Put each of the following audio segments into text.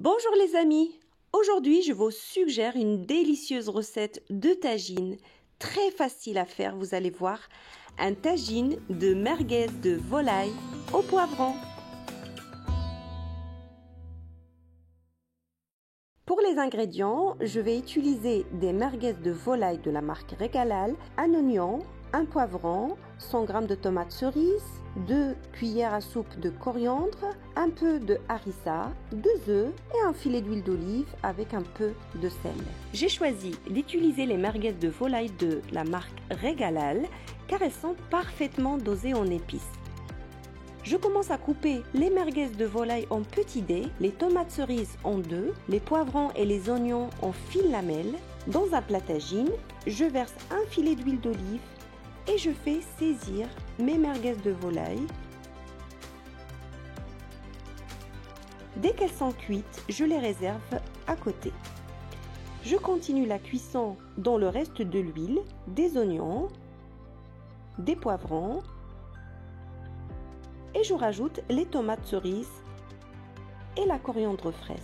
Bonjour les amis, aujourd'hui je vous suggère une délicieuse recette de tagine, très facile à faire, vous allez voir, un tagine de merguez de volaille au poivron. Pour les ingrédients, je vais utiliser des merguez de volaille de la marque Regalal, un oignon, un poivron, 100 g de tomates cerises, 2 cuillères à soupe de coriandre, un peu de harissa, 2 œufs et un filet d'huile d'olive avec un peu de sel. J'ai choisi d'utiliser les merguez de volaille de la marque Regalal car elles sont parfaitement dosées en épices. Je commence à couper les merguez de volaille en petits dés, les tomates cerises en dés, les poivrons et les oignons en fines lamelles. Dans un plat tagine, je verse un filet d'huile d'olive et je fais saisir mes merguez de volaille. Dès qu'elles sont cuites, je les réserve à côté. Je continue la cuisson dans le reste de l'huile, des oignons, des poivrons et je rajoute les tomates cerises et la coriandre fraîche.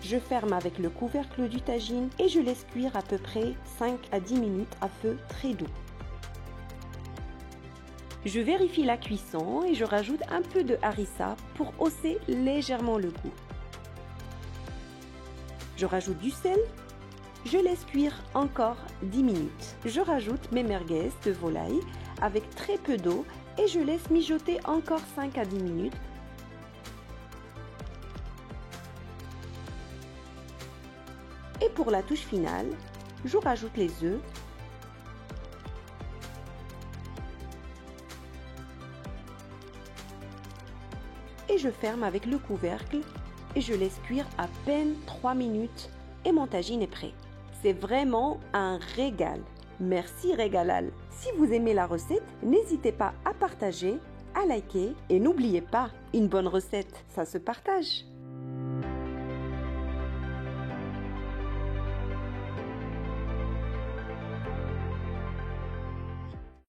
Je ferme avec le couvercle du tagine et je laisse cuire à peu près 5 à 10 minutes à feu très doux. Je vérifie la cuisson et je rajoute un peu de harissa pour hausser légèrement le goût. Je rajoute du sel. Je laisse cuire encore 10 minutes. Je rajoute mes merguez de volaille avec très peu d'eau et je laisse mijoter encore 5 à 10 minutes. Et pour la touche finale, je rajoute les œufs. Et je ferme avec le couvercle et je laisse cuire à peine 3 minutes et mon tagine est prêt. C'est vraiment un régal. Merci Regalal. Si vous aimez la recette, n'hésitez pas à partager, à liker et n'oubliez pas, une bonne recette, ça se partage.